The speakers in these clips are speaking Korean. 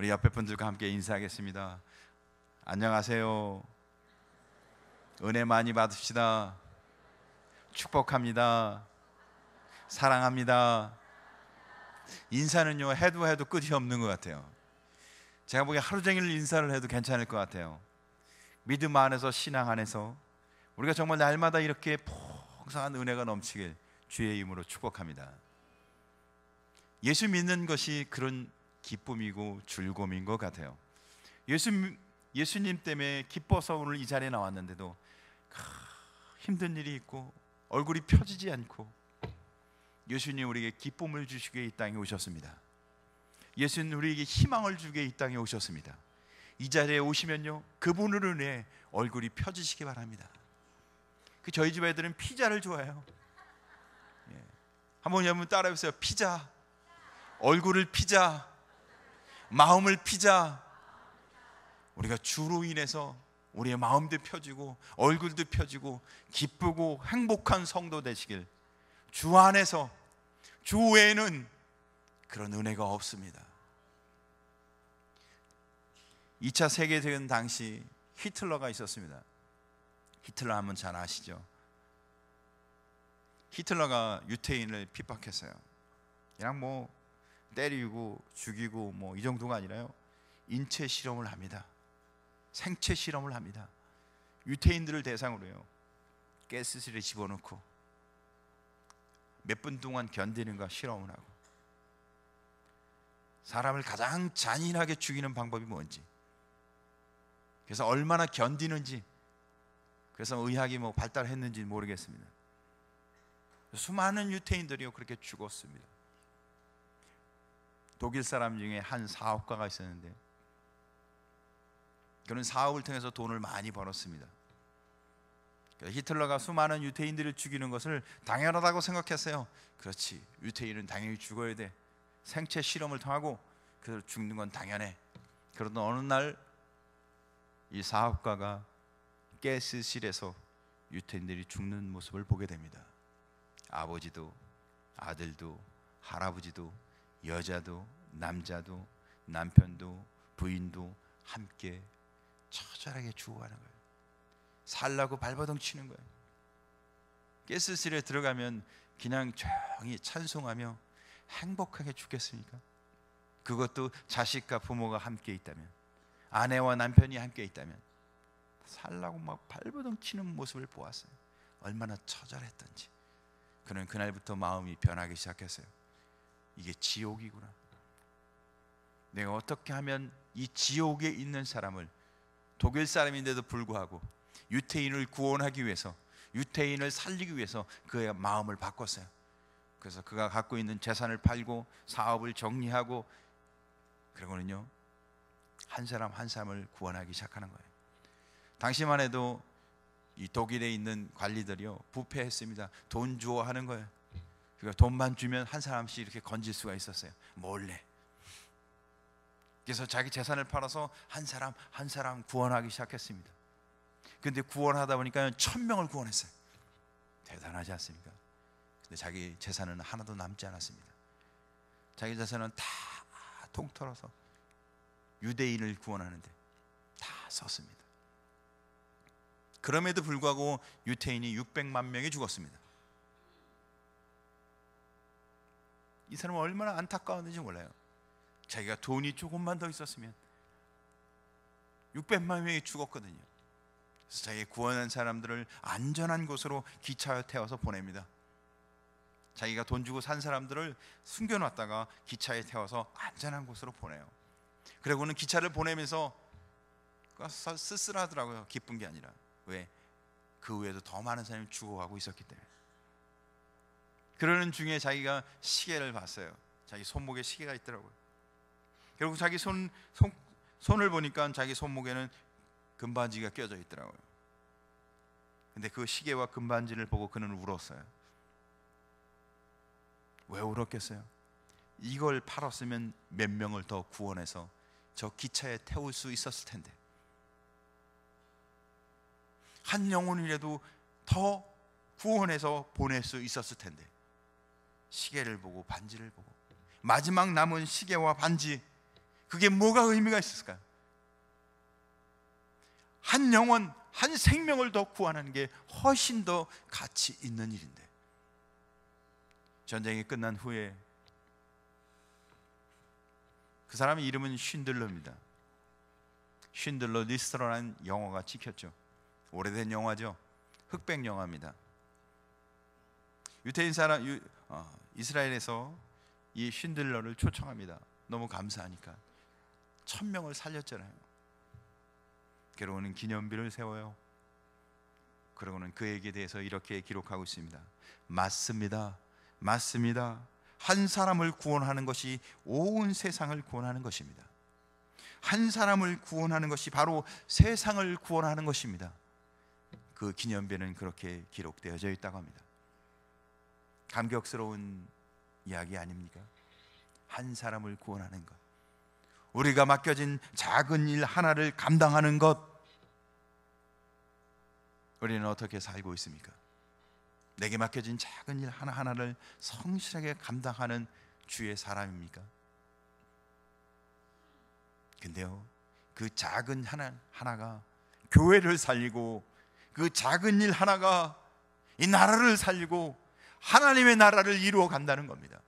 우리 옆에 분들과 함께 인사하겠습니다. 안녕하세요. 은혜 많이 받읍시다. 축복합니다. 사랑합니다. 인사는요, 해도 끝이 없는 것 같아요. 제가 보기에 하루 종일 인사를 해도 괜찮을 것 같아요. 믿음 안에서, 신앙 안에서 우리가 정말 날마다 이렇게 풍성한 은혜가 넘치길 주의 이름으로 축복합니다. 예수 믿는 것이 그런 기쁨이고 즐거움인 것 같아요. 예수님 때문에 기뻐서 오늘 이 자리에 나왔는데도 힘든 일이 있고 얼굴이 펴지지 않고 예수님 우리에게 기쁨을 주시기 위해 이 땅에 오셨습니다. 예수님 우리에게 희망을 주기 위해 이 땅에 오셨습니다. 이 자리에 오시면요, 그분으로 인해 얼굴이 펴지시기 바랍니다. 저희 집 애들은 피자를 좋아해요. 한번 여러분 따라해보세요. 피자. 얼굴을 피자, 마음을 피자. 우리가 주로 인해서 우리의 마음도 펴지고 얼굴도 펴지고 기쁘고 행복한 성도 되시길. 주 안에서, 주 외에는 그런 은혜가 없습니다. 2차 세계대전 당시 히틀러가 있었습니다. 히틀러 하면 잘 아시죠? 히틀러가 유태인을 핍박했어요. 그냥 뭐 때리고 죽이고 뭐 이 정도가 아니라요, 인체 실험을 합니다. 생체 실험을 합니다. 유태인들을 대상으로요, 가스실에 집어넣고 몇 분 동안 견디는가 실험을 하고, 사람을 가장 잔인하게 죽이는 방법이 뭔지, 그래서 얼마나 견디는지, 그래서 의학이 뭐 발달했는지 모르겠습니다. 수많은 유태인들이요 그렇게 죽었습니다. 독일 사람 중에 한 사업가가 있었는데 그는 사업을 통해서 돈을 많이 벌었습니다. 히틀러가 수많은 유태인들을 죽이는 것을 당연하다고 생각했어요. 그렇지, 유태인은 당연히 죽어야 돼. 생체 실험을 통하고 그들 죽는 건 당연해. 그러던 어느 날 이 사업가가 가스실에서 유태인들이 죽는 모습을 보게 됩니다. 아버지도 아들도 할아버지도 여자도 남자도 남편도 부인도 함께 처절하게 죽어가는 거예요. 살라고 발버둥 치는 거예요. 가스실에 들어가면 그냥 조용히 찬송하며 행복하게 죽겠습니까? 그것도 자식과 부모가 함께 있다면, 아내와 남편이 함께 있다면. 살라고 막 발버둥 치는 모습을 보았어요. 얼마나 처절했던지. 그는 그날부터 마음이 변하기 시작했어요. 이게 지옥이구나. 내가 어떻게 하면 이 지옥에 있는 사람을, 독일 사람인데도 불구하고 유태인을 구원하기 위해서, 유태인을 살리기 위해서 그의 마음을 바꿨어요. 그래서 그가 갖고 있는 재산을 팔고 사업을 정리하고, 그러고는요 한 사람 한 사람을 구원하기 시작하는 거예요. 당시만 해도 이 독일에 있는 관리들이요 부패했습니다. 돈 주어 하는 거예요. 그러니까 돈만 주면 한 사람씩 이렇게 건질 수가 있었어요, 몰래. 그래서 자기 재산을 팔아서 한 사람 한 사람 구원하기 시작했습니다. 그런데 구원하다 보니까 1000명을 구원했어요. 대단하지 않습니까? 근데 자기 재산은 하나도 남지 않았습니다. 자기 재산은 다 통틀어서 유대인을 구원하는데 다 썼습니다. 그럼에도 불구하고 유태인이 600만 명이 죽었습니다. 이 사람은 얼마나 안타까웠는지 몰라요. 자기가 돈이 조금만 더 있었으면 600만 명이 죽었거든요. 그래서 자기 구원한 사람들을 안전한 곳으로 기차에 태워서 보냅니다. 자기가 돈 주고 산 사람들을 숨겨놨다가 기차에 태워서 안전한 곳으로 보내요. 그리고는 기차를 보내면서 쓸쓸하더라고요. 기쁜 게 아니라. 왜? 그 외에도 더 많은 사람이 죽어가고 있었기 때문에. 그러는 중에 자기가 시계를 봤어요. 자기 손목에 시계가 있더라고요. 결국 자기 손을 보니까 자기 손목에는 금반지가 껴져 있더라고요. 근데 그 시계와 금반지를 보고 그는 울었어요. 왜 울었겠어요? 이걸 팔았으면 몇 명을 더 구원해서 저 기차에 태울 수 있었을 텐데, 한 영혼이라도 더 구원해서 보낼 수 있었을 텐데, 시계를 보고 반지를 보고 마지막 남은 시계와 반지, 그게 뭐가 의미가 있을까요? 한 영혼, 한 생명을 더 구하는 게 훨씬 더 가치 있는 일인데, 전쟁이 끝난 후에 그 사람의 이름은 쉰들러입니다. 쉰들러 리스트라는 영화가 찍혔죠. 오래된 영화죠. 흑백 영화입니다. 유태인 사람, 이스라엘에서 이 쉰들러를 초청합니다. 너무 감사하니까. 1000명을 살렸잖아요. 그러고는 기념비를 세워요. 그러고는 그에게 대해서 이렇게 기록하고 있습니다. 맞습니다. 맞습니다. 한 사람을 구원하는 것이 온 세상을 구원하는 것입니다. 한 사람을 구원하는 것이 바로 세상을 구원하는 것입니다. 그 기념비는 그렇게 기록되어져 있다고 합니다. 감격스러운 이야기 아닙니까? 한 사람을 구원하는 것, 우리가 맡겨진 작은 일 하나를 감당하는 것, 우리는 어떻게 살고 있습니까? 내게 맡겨진 작은 일 하나하나를 성실하게 감당하는 주의 사람입니까? 근데요, 그 작은 하나가 교회를 살리고, 그 작은 일 하나가 이 나라를 살리고 하나님의 나라를 이루어 간다는 겁니다.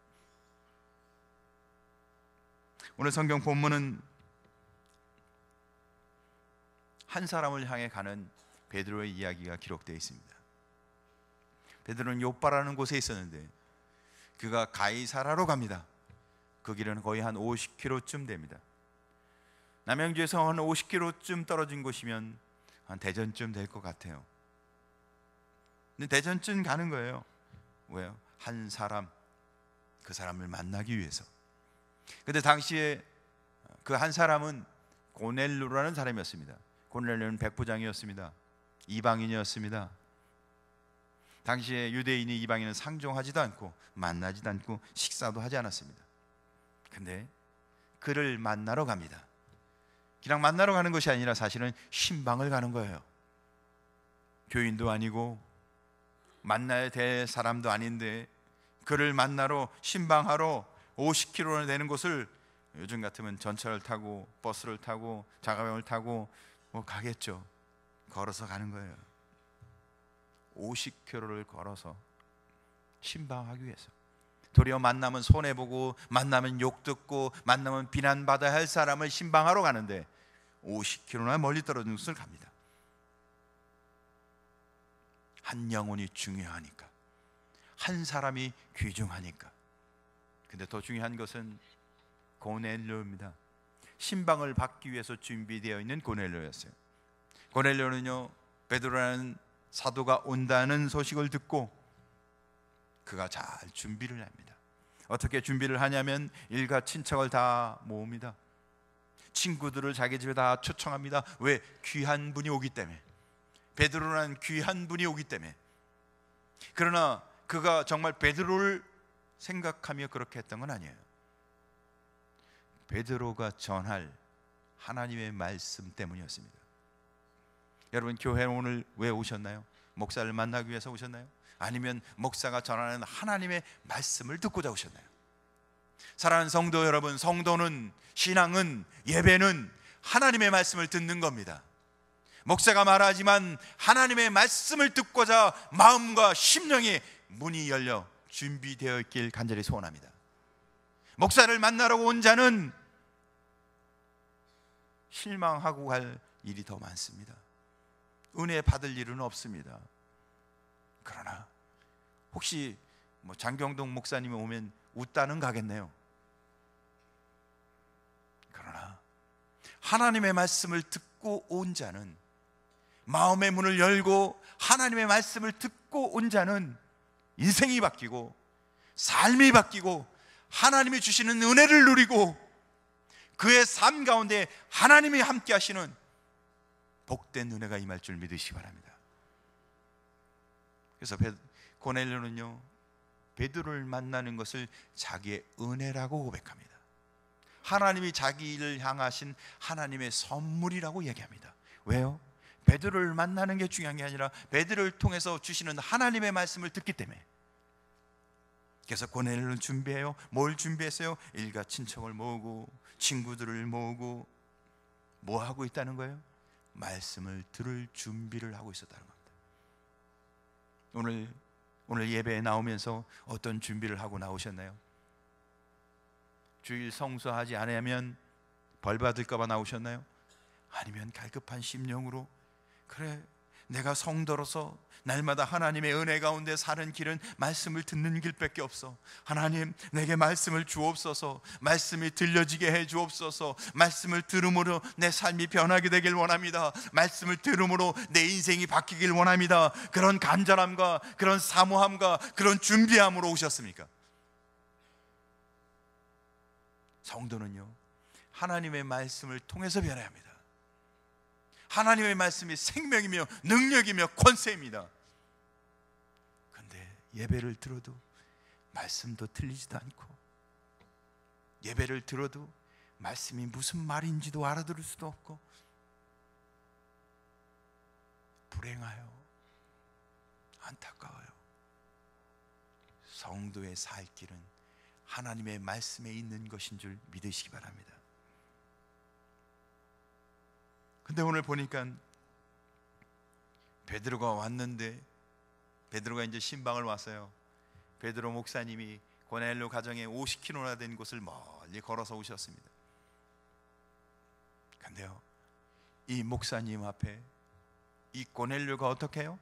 오늘 성경 본문은 한 사람을 향해 가는 베드로의 이야기가 기록되어 있습니다. 베드로는 요빠라는 곳에 있었는데 그가 가이사라로 갑니다. 그 길은 거의 한 50km쯤 됩니다. 남양주에서 한 50km쯤 떨어진 곳이면 한 대전쯤 될 것 같아요. 근데 대전쯤 가는 거예요. 왜요? 한 사람, 그 사람을 만나기 위해서. 근데 당시에 그 한 사람은 고넬료라는 사람이었습니다. 고넬료는 백부장이었습니다. 이방인이었습니다. 당시에 유대인이 이방인은 상종하지도 않고 만나지도 않고 식사도 하지 않았습니다. 근데 그를 만나러 갑니다. 그냥 만나러 가는 것이 아니라 사실은 신방을 가는 거예요. 교인도 아니고 만나야 될 사람도 아닌데 그를 만나러 신방하러 50km나 되는 곳을 요즘 같으면 전철을 타고 버스를 타고 자가용을 타고 뭐 가겠죠. 걸어서 가는 거예요. 50km를 걸어서 신방하기 위해서. 도리어 만나면 손해보고 만나면 욕 듣고 만나면 비난받아야 할 사람을 신방하러 가는데 50km나 멀리 떨어진 곳을 갑니다. 한 영혼이 중요하니까, 한 사람이 귀중하니까. 근데 더 중요한 것은 고넬료입니다. 신방을 받기 위해서 준비되어 있는 고넬료였어요. 고넬료는요, 베드로라는 사도가 온다는 소식을 듣고 그가 잘 준비를 합니다. 어떻게 준비를 하냐면 일가 친척을 다 모읍니다. 친구들을 자기 집에 다 초청합니다. 왜? 귀한 분이 오기 때문에. 베드로라는 귀한 분이 오기 때문에. 그러나 그가 정말 베드로를 생각하며 그렇게 했던 건 아니에요. 베드로가 전할 하나님의 말씀 때문이었습니다. 여러분, 교회 오늘 왜 오셨나요? 목사를 만나기 위해서 오셨나요? 아니면 목사가 전하는 하나님의 말씀을 듣고자 오셨나요? 사랑하는 성도 여러분, 성도는, 신앙은, 예배는 하나님의 말씀을 듣는 겁니다. 목사가 말하지만 하나님의 말씀을 듣고자 마음과 심령이 문이 열려 준비되어 있길 간절히 소원합니다. 목사를 만나러 온 자는 실망하고 갈 일이 더 많습니다. 은혜 받을 일은 없습니다. 그러나 혹시 장경동 목사님이 오면 웃다는 가겠네요. 그러나 하나님의 말씀을 듣고 온 자는, 마음의 문을 열고 하나님의 말씀을 듣고 온 자는 인생이 바뀌고 삶이 바뀌고 하나님이 주시는 은혜를 누리고 그의 삶 가운데 하나님이 함께 하시는 복된 은혜가 임할 줄 믿으시기 바랍니다. 그래서 고넬료는요, 베드로를 만나는 것을 자기의 은혜라고 고백합니다. 하나님이 자기를 향하신 하나님의 선물이라고 얘기합니다. 왜요? 베드로를 만나는 게 중요한 게 아니라 베드로를 통해서 주시는 하나님의 말씀을 듣기 때문에. 그래서 고넬료는 준비해요. 뭘 준비했어요? 일가 친척을 모으고 친구들을 모으고 뭐 하고 있다는 거예요? 말씀을 들을 준비를 하고 있었다는 겁니다. 오늘 예배에 나오면서 어떤 준비를 하고 나오셨나요? 주일 성수하지 않으면 벌 받을까 봐 나오셨나요? 아니면 갈급한 심령으로, 그래, 내가 성도로서 날마다 하나님의 은혜 가운데 사는 길은 말씀을 듣는 길밖에 없어. 하나님, 내게 말씀을 주옵소서. 말씀이 들려지게 해 주옵소서. 말씀을 들음으로 내 삶이 변하게 되길 원합니다. 말씀을 들음으로 내 인생이 바뀌길 원합니다. 그런 간절함과 그런 사모함과 그런 준비함으로 오셨습니까? 성도는요, 하나님의 말씀을 통해서 변해야 합니다. 하나님의 말씀이 생명이며 능력이며 권세입니다. 그런데 예배를 들어도 말씀도 틀리지도 않고, 예배를 들어도 말씀이 무슨 말인지도 알아들을 수도 없고, 불행하여 안타까워요. 성도의 살 길은 하나님의 말씀에 있는 것인 줄 믿으시기 바랍니다. 근데 오늘 보니까 베드로가 왔는데, 베드로가 이제 신방을 왔어요. 베드로 목사님이 고넬료 가정에 50km나 된 곳을 멀리 걸어서 오셨습니다. 근데요, 이 목사님 앞에 이 고넬료가 어떻게 해요?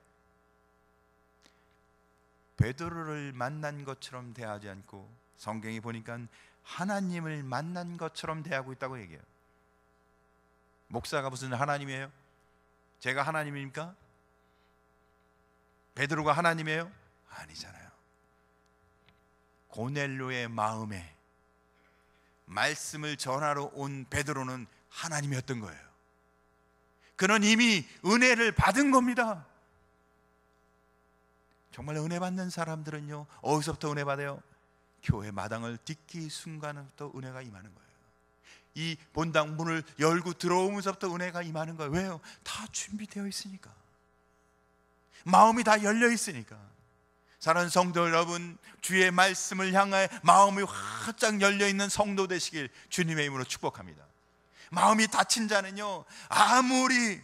베드로를 만난 것처럼 대하지 않고, 성경이 보니까 하나님을 만난 것처럼 대하고 있다고 얘기해요. 목사가 무슨 하나님이에요? 제가 하나님입니까? 베드로가 하나님이에요? 아니잖아요. 고넬료의 마음에 말씀을 전하러 온 베드로는 하나님이었던 거예요. 그는 이미 은혜를 받은 겁니다. 정말 은혜 받는 사람들은요, 어디서부터 은혜 받아요? 교회 마당을 딛기 순간부터 은혜가 임하는 거예요. 이 본당 문을 열고 들어오면서부터 은혜가 임하는 거예요. 왜요? 다 준비되어 있으니까. 마음이 다 열려 있으니까. 사랑하는 성도 여러분, 주의 말씀을 향해 마음이 활짝 열려 있는 성도 되시길 주님의 이름으로 축복합니다. 마음이 닫힌 자는요, 아무리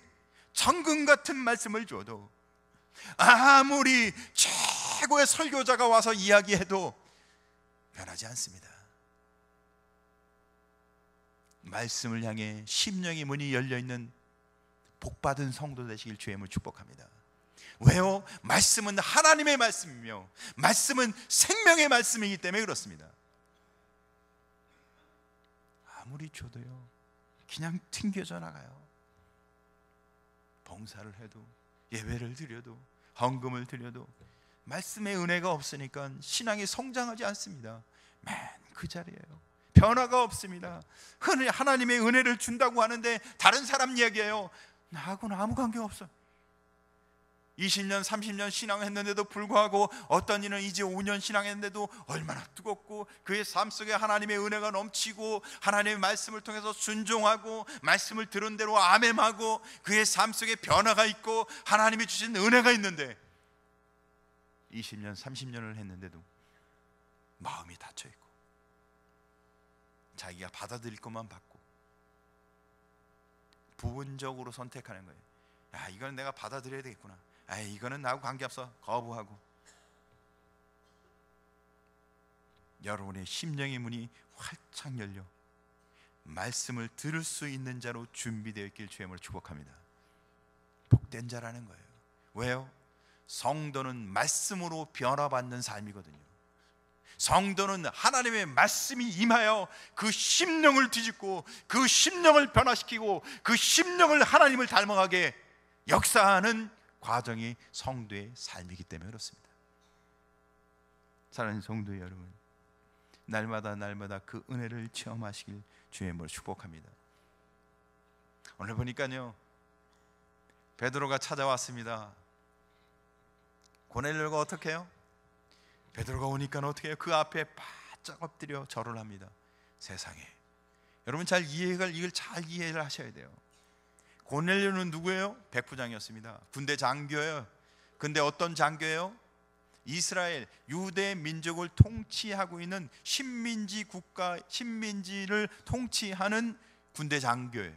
천금 같은 말씀을 줘도, 아무리 최고의 설교자가 와서 이야기해도 변하지 않습니다. 말씀을 향해 심령의 문이 열려있는 복받은 성도 되시길 주의 이름으로 축복합니다. 왜요? 말씀은 하나님의 말씀이며 말씀은 생명의 말씀이기 때문에 그렇습니다. 아무리 줘도요, 그냥 튕겨져 나가요. 봉사를 해도, 예배를 드려도, 헌금을 드려도 말씀의 은혜가 없으니까 신앙이 성장하지 않습니다. 맨 그 자리예요. 변화가 없습니다. 하나님의 은혜를 준다고 하는데 다른 사람 얘기예요. 나하고는 아무 관계 없어. 20년 30년 신앙했는데도 불구하고, 어떤 이는 이제 5년 신앙했는데도 얼마나 뜨겁고 그의 삶 속에 하나님의 은혜가 넘치고 하나님의 말씀을 통해서 순종하고 말씀을 들은 대로 아멘하고 그의 삶 속에 변화가 있고 하나님이 주신 은혜가 있는데, 20년 30년을 했는데도 마음이 닫혀있고 자기가 받아들일 것만 받고 부분적으로 선택하는 거예요. 야, 이건 내가 받아들여야 되겠구나. 아, 이거는 나하고 관계없어. 거부하고. 여러분의 심령의 문이 활짝 열려 말씀을 들을 수 있는 자로 준비되어 있길 주의 이름으로 축복합니다. 복된 자라는 거예요. 왜요? 성도는 말씀으로 변화받는 삶이거든요. 성도는 하나님의 말씀이 임하여 그 심령을 뒤집고 그 심령을 변화시키고 그 심령을 하나님을 닮아가게 역사하는 과정이 성도의 삶이기 때문에 그렇습니다. 사랑하는 성도 여러분, 날마다 그 은혜를 체험하시길 주의 이름으로 축복합니다. 오늘 보니까요, 베드로가 찾아왔습니다. 고넬료가 어떻게 해요? 베드로가 오니까 어떻게 해요? 그 앞에 바짝 엎드려 절을 합니다. 세상에, 여러분 이걸 잘 이해를 하셔야 돼요. 고넬료는 누구예요? 백부장이었습니다. 군대 장교예요. 근데 어떤 장교예요? 이스라엘 유대 민족을 통치하고 있는 식민지 국가, 식민지를 통치하는 군대 장교예요.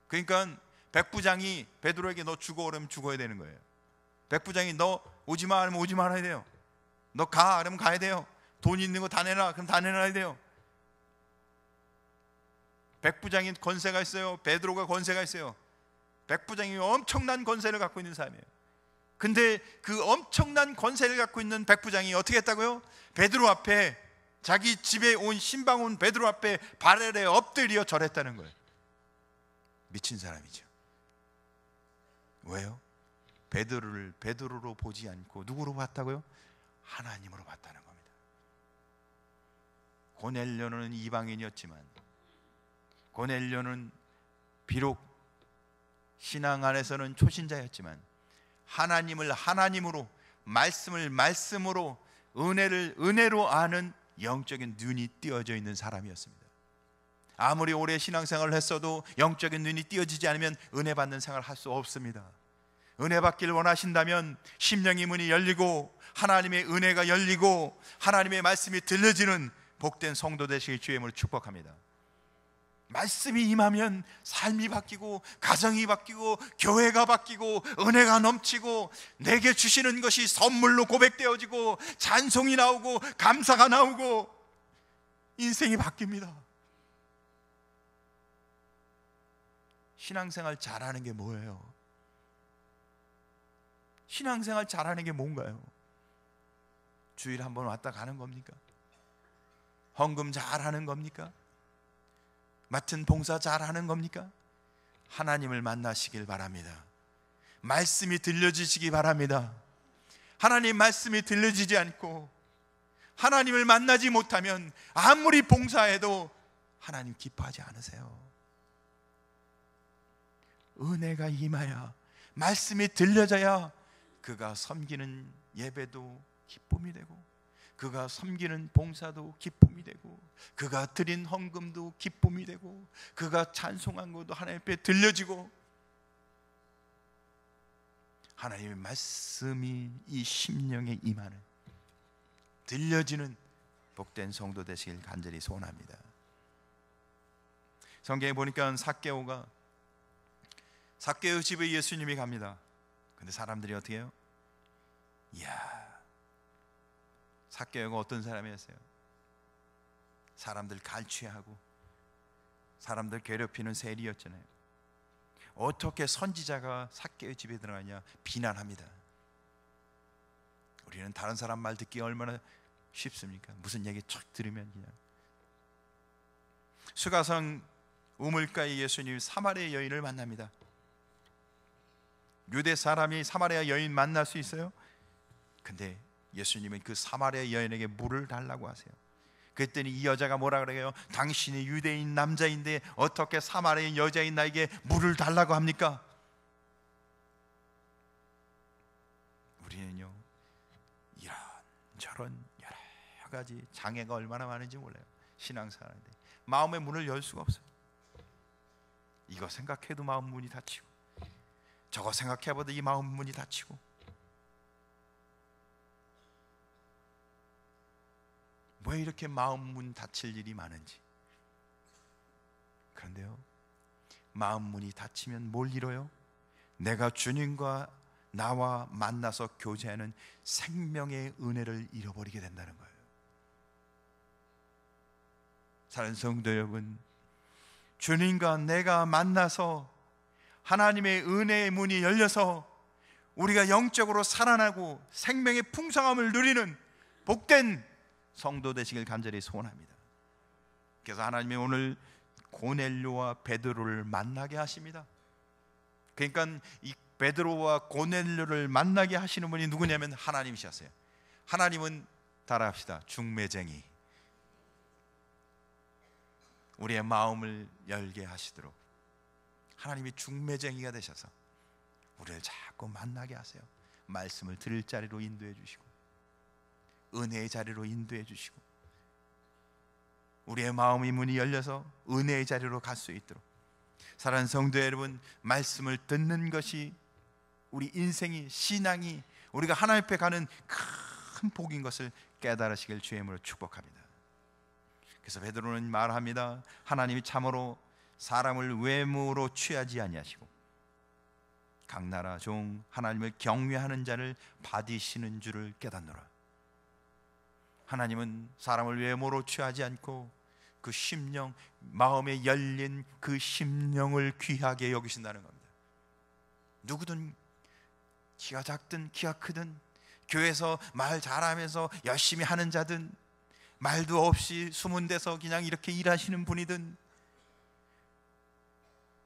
그러니까 백부장이 베드로에게 너 죽어 그러면 죽어야 되는 거예요. 백부장이 너 오지 마 그러면 오지 말아야 돼요. 너 가 그러면 가야 돼요. 돈 있는 거 다 내놔 그럼 다 내놔야 돼요. 백부장이 권세가 있어요. 베드로가 권세가 있어요. 백부장이 엄청난 권세를 갖고 있는 사람이에요. 근데 그 엄청난 권세를 갖고 있는 백부장이 어떻게 했다고요? 베드로 앞에, 자기 집에 온 신방 온 베드로 앞에 발열에 엎드려 절했다는 거예요. 미친 사람이죠. 왜요? 베드로를 베드로로 보지 않고 누구로 봤다고요? 하나님으로 봤다는 겁니다. 고넬료는 이방인이었지만, 고넬료는 비록 신앙 안에서는 초신자였지만 하나님을 하나님으로, 말씀을 말씀으로, 은혜를 은혜로 아는 영적인 눈이 띄어져 있는 사람이었습니다. 아무리 오래 신앙생활을 했어도 영적인 눈이 띄어지지 않으면 은혜 받는 생활을 할 수 없습니다. 은혜 받길 원하신다면 심령의 문이 열리고 하나님의 은혜가 열리고 하나님의 말씀이 들려지는 복된 성도 되시길 주의 이름으로 축복합니다. 말씀이 임하면 삶이 바뀌고 가정이 바뀌고 교회가 바뀌고 은혜가 넘치고 내게 주시는 것이 선물로 고백되어지고 찬송이 나오고 감사가 나오고 인생이 바뀝니다. 신앙생활 잘하는 게 뭐예요? 신앙생활 잘하는 게 뭔가요? 주일 한번 왔다 가는 겁니까? 헌금 잘하는 겁니까? 맡은 봉사 잘하는 겁니까? 하나님을 만나시길 바랍니다. 말씀이 들려지시기 바랍니다. 하나님 말씀이 들려지지 않고 하나님을 만나지 못하면 아무리 봉사해도 하나님 기뻐하지 않으세요. 은혜가 임하여 말씀이 들려져야 그가 섬기는 예배도 기쁨이 되고, 그가 섬기는 봉사도 기쁨이 되고, 그가 드린 헌금도 기쁨이 되고, 그가 찬송한 것도 하나님 앞에 들려지고, 하나님의 말씀이 이 심령에 임하는, 들려지는 복된 성도 되시길 간절히 소원합니다. 성경에 보니까 삭개오 집에 예수님이 갑니다. 근데 사람들이 어떻게 해요? 이야, 삭개오가 어떤 사람이었어요? 사람들 갈취하고 사람들 괴롭히는 세리였잖아요. 어떻게 선지자가 삭개오 집에 들어가냐 비난합니다. 우리는 다른 사람 말 듣기 얼마나 쉽습니까? 무슨 얘기 척 들으면 그냥. 수가성 우물가에 예수님이 사마리아 여인을 만납니다. 유대 사람이 사마리아 여인 만날 수 있어요? 근데 예수님은 그 사마리아 여인에게 물을 달라고 하세요. 그랬더니 이 여자가 뭐라 그래요? 당신이 유대인 남자인데 어떻게 사마리아 여자인 나에게 물을 달라고 합니까? 우리는요, 이런 저런 여러 가지 장애가 얼마나 많은지 몰라요. 신앙생활인데 마음의 문을 열 수가 없어요. 이거 생각해도 마음 문이 닫히고, 저거 생각해봐도 이 마음 문이 닫히고, 왜 이렇게 마음 문 닫힐 일이 많은지. 그런데요, 마음 문이 닫히면 뭘 잃어요? 내가 주님과 나와 만나서 교제하는 생명의 은혜를 잃어버리게 된다는 거예요. 사랑하는 성도 여러분, 주님과 내가 만나서 하나님의 은혜의 문이 열려서 우리가 영적으로 살아나고 생명의 풍성함을 누리는 복된 성도 되시길 간절히 소원합니다. 그래서 하나님이 오늘 고넬료와 베드로를 만나게 하십니다. 그러니까 이 베드로와 고넬료를 만나게 하시는 분이 누구냐면 하나님이셨어요. 하나님은 따라합시다. 중매쟁이. 우리의 마음을 열게 하시도록 하나님이 중매쟁이가 되셔서 우리를 자꾸 만나게 하세요. 말씀을 들을 자리로 인도해 주시고, 은혜의 자리로 인도해 주시고, 우리의 마음의 문이 열려서 은혜의 자리로 갈 수 있도록. 사랑하는 성도 여러분, 말씀을 듣는 것이 우리 인생이, 신앙이 우리가 하나님 앞에 가는 큰 복인 것을 깨달으시길 주의 이름으로 축복합니다. 그래서 베드로는 말합니다. 하나님이 참으로 사람을 외모로 취하지 아니하시고 각 나라 종 하나님을 경외하는 자를 받으시는 줄을 깨닫노라. 하나님은 사람을 외모로 취하지 않고 그 심령, 마음에 열린 그 심령을 귀하게 여기신다는 겁니다. 누구든 키가 작든 키가 크든 교회에서 말 잘하면서 열심히 하는 자든 말도 없이 숨은 데서 그냥 이렇게 일하시는 분이든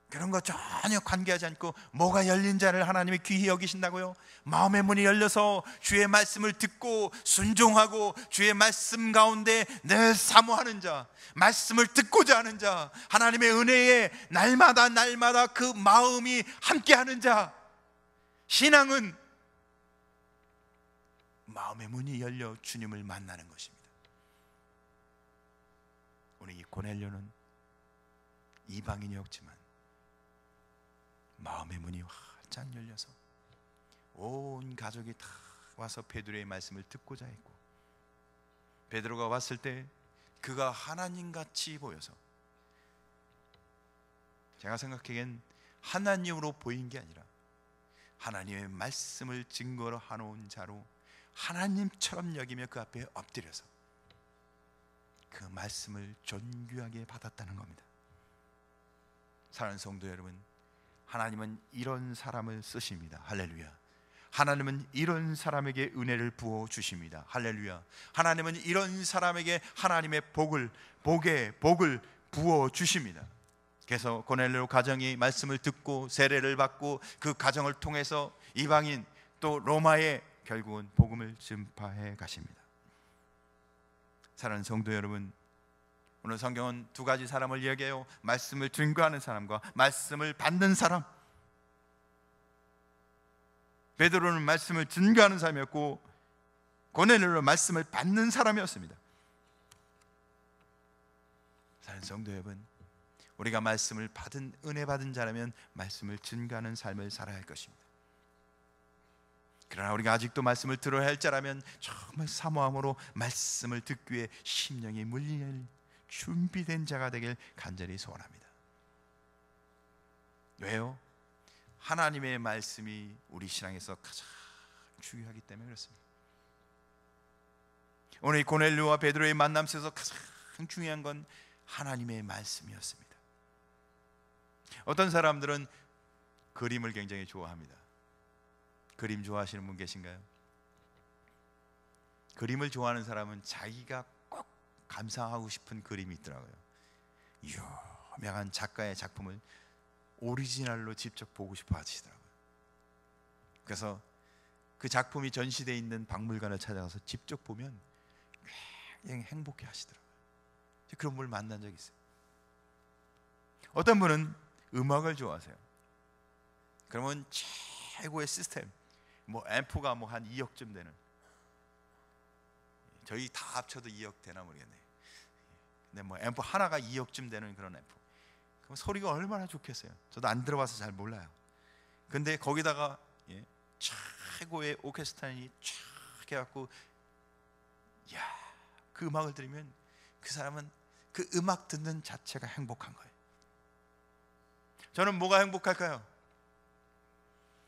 그런 거 전혀 관계하지 않고 뭐가 열린 자를 하나님이 귀히 여기신다고요? 마음의 문이 열려서 주의 말씀을 듣고 순종하고 주의 말씀 가운데 늘 사모하는 자, 말씀을 듣고자 하는 자, 하나님의 은혜에 날마다 그 마음이 함께하는 자. 신앙은 마음의 문이 열려 주님을 만나는 것입니다. 오늘 이 고넬료는 이방인이었지만 마음의 문이 활짝 열려서 온 가족이 다 와서 베드로의 말씀을 듣고자 했고, 베드로가 왔을 때 그가 하나님같이 보여서, 제가 생각하기엔 하나님으로 보인 게 아니라 하나님의 말씀을 증거로 하놓은 자로 하나님처럼 여기며 그 앞에 엎드려서 그 말씀을 존귀하게 받았다는 겁니다. 사랑하는 성도 여러분, 하나님은 이런 사람을 쓰십니다. 할렐루야. 하나님은 이런 사람에게 은혜를 부어 주십니다. 할렐루야. 하나님은 이런 사람에게 하나님의 복을 부어 주십니다. 그래서 고넬료 가정이 말씀을 듣고 세례를 받고 그 가정을 통해서 이방인 또 로마에 결국은 복음을 전파해 가십니다. 사랑하는 성도 여러분, 오늘 성경은 두 가지 사람을 이야기해요. 말씀을 증거하는 사람과 말씀을 받는 사람. 베드로는 말씀을 증거하는 사람이었고 고넬료는 말씀을 받는 사람이었습니다. 사랑하는 성도 여러분, 우리가 말씀을 받은, 은혜 받은 자라면 말씀을 증거하는 삶을 살아야 할 것입니다. 그러나 우리가 아직도 말씀을 들어야 할 자라면 정말 사모함으로 말씀을 듣기 위해 심령이 물릴 준비된 자가 되길 간절히 소원합니다. 왜요? 하나님의 말씀이 우리 신앙에서 가장 중요하기 때문에 그렇습니다. 오늘 고넬료와 베드로의 만남 속에서 가장 중요한 건 하나님의 말씀이었습니다. 어떤 사람들은 그림을 굉장히 좋아합니다. 그림 좋아하시는 분 계신가요? 그림을 좋아하는 사람은 자기가 꼭 감상하고 싶은 그림이 있더라고요. 유명한 작가의 작품을 오리지널로 직접 보고 싶어 하시더라고요. 그래서 그 작품이 전시되어 있는 박물관을 찾아가서 직접 보면 굉장히 행복해 하시더라고요. 그런 분을 만난 적이 있어요. 어떤 분은 음악을 좋아하세요. 그러면 최고의 시스템, 앰프가 한 2억쯤 되는, 저희 다 합쳐도 2억 되나 모르겠네요. 근데 앰프 하나가 2억쯤 되는 그런 앰프. 그럼 소리가 얼마나 좋겠어요. 저도 안 들어봐서 잘 몰라요. 근데 거기다가 최고의 오케스트라니 쫙 해갖고, 그 음악을 들으면 그 사람은 그 음악 듣는 자체가 행복한 거예요. 저는 뭐가 행복할까요?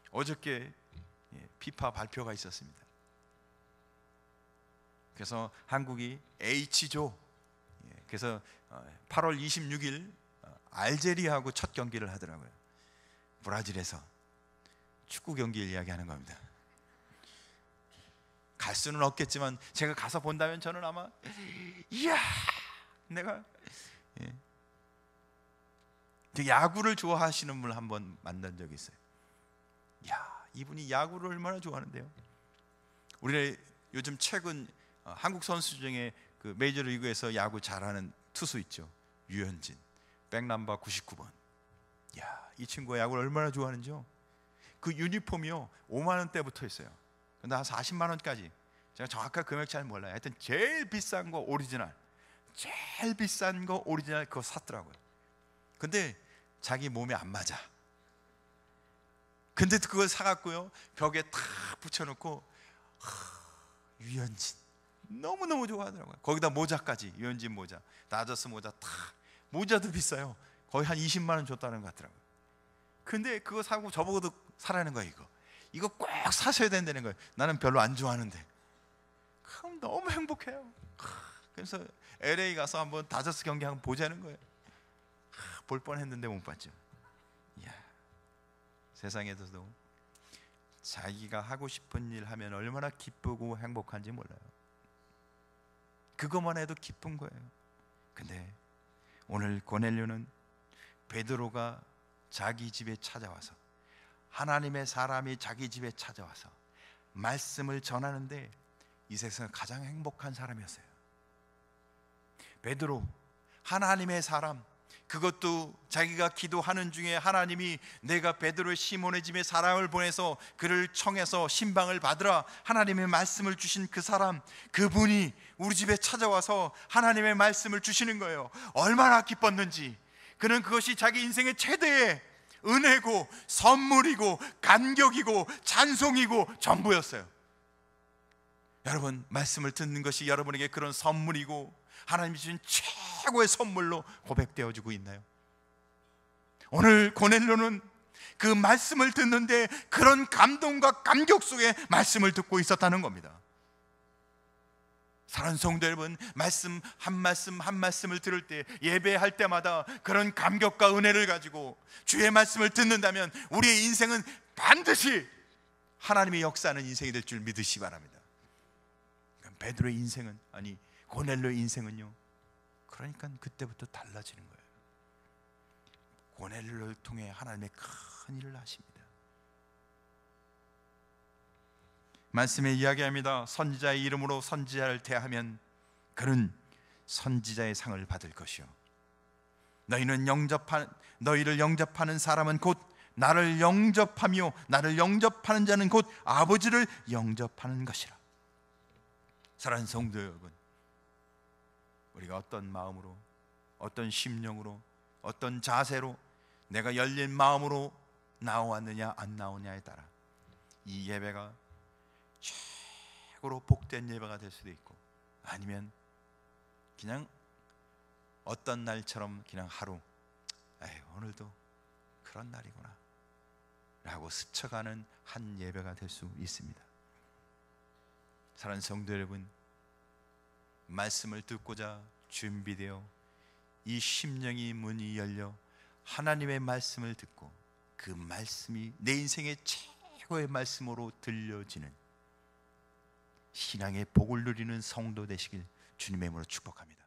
어저께 피파 발표가 있었습니다. 그래서 한국이 H조, 그래서 8월 26일 알제리아하고 첫 경기를 하더라고요. 브라질에서 축구 경기를 이야기하는 겁니다. 갈 수는 없겠지만 제가 가서 본다면 저는 아마 내가 야구를 좋아하시는 분을 한번 만난 적이 있어요. 이분이 야구를 얼마나 좋아하는데요. 우리 요즘 최근 한국 선수 중에 그 메이저리그에서 야구 잘하는 투수 있죠. 유현진, 백넘버 99번. 이 친구가 야구를 얼마나 좋아하는지요. 그 유니폼이요 5만 원대부터 있어요. 근데 한 40만 원까지. 제가 정확한 금액 잘 몰라요. 하여튼 제일 비싼 거 오리지널, 제일 비싼 거 오리지널 그거 샀더라고요. 근데 자기 몸에 안 맞아. 근데 그걸 사갖고요 벽에 탁 붙여놓고 유현진 너무너무 좋아하더라고요. 거기다 모자까지, 유현진 모자, 다저스 모자 다, 모자도 비싸요. 거의 한 20만 원 줬다는 것 같더라고요. 근데 그거 사고 저보고도 사라는 거예요. 이거 꼭 사셔야 된다는 거예요. 나는 별로 안 좋아하는데. 그럼 너무 행복해요. 그래서 LA 가서 한번 다저스 경기 한번 보자는 거예요. 볼 뻔했는데 못 봤죠. 이야, 세상에서도 자기가 하고 싶은 일 하면 얼마나 기쁘고 행복한지 몰라요. 그것만 해도 기쁜 거예요. 근데 오늘 고넬료는 베드로가 자기 집에 찾아와서, 하나님의 사람이 자기 집에 찾아와서 말씀을 전하는데 이 세상에서 가장 행복한 사람이었어요. 베드로, 하나님의 사람, 그것도 자기가 기도하는 중에 하나님이 내가 베드로 시몬의 집에 사람을 보내서 그를 청해서 신방을 받으라 하나님의 말씀을 주신 그 사람, 그분이 우리 집에 찾아와서 하나님의 말씀을 주시는 거예요. 얼마나 기뻤는지. 그는 그것이 자기 인생의 최대의 은혜고 선물이고 감격이고 찬송이고 전부였어요. 여러분, 말씀을 듣는 것이 여러분에게 그런 선물이고 하나님이 주신 최고의 선물로 고백되어지고 있나요? 오늘 고넬료는 그 말씀을 듣는데 그런 감동과 감격 속에 말씀을 듣고 있었다는 겁니다. 사랑하는 성도 여러분, 말씀 한 말씀 한 말씀을 들을 때, 예배할 때마다 그런 감격과 은혜를 가지고 주의 말씀을 듣는다면 우리의 인생은 반드시 하나님의 역사하는 인생이 될 줄 믿으시기 바랍니다. 베드로의 인생은, 아니 고넬료의 인생은요, 그러니까 그때부터 달라지는 거예요. 고넬료를 통해 하나님의 큰 일을 하십니다. 말씀에 이야기합니다. 선지자의 이름으로 선지자를 대하면 그는 선지자의 상을 받을 것이요, 너희를 영접하는 사람은 곧 나를 영접하며 나를 영접하는 자는 곧 아버지를 영접하는 것이라. 사랑하는 성도 여러분, 우리가 어떤 마음으로, 어떤 심령으로, 어떤 자세로, 내가 열린 마음으로 나왔느냐 안 나오냐에 따라 이 예배가 최고로 복된 예배가 될 수도 있고, 아니면 그냥 어떤 날처럼 그냥 하루, 오늘도 그런 날이구나 라고 스쳐가는 한 예배가 될 수 있습니다. 사랑하는 성도 여러분, 말씀을 듣고자 준비되어 이 심령이 문이 열려 하나님의 말씀을 듣고 그 말씀이 내 인생의 최고의 말씀으로 들려지는 신앙의 복을 누리는 성도 되시길 주님의 이름으로 축복합니다.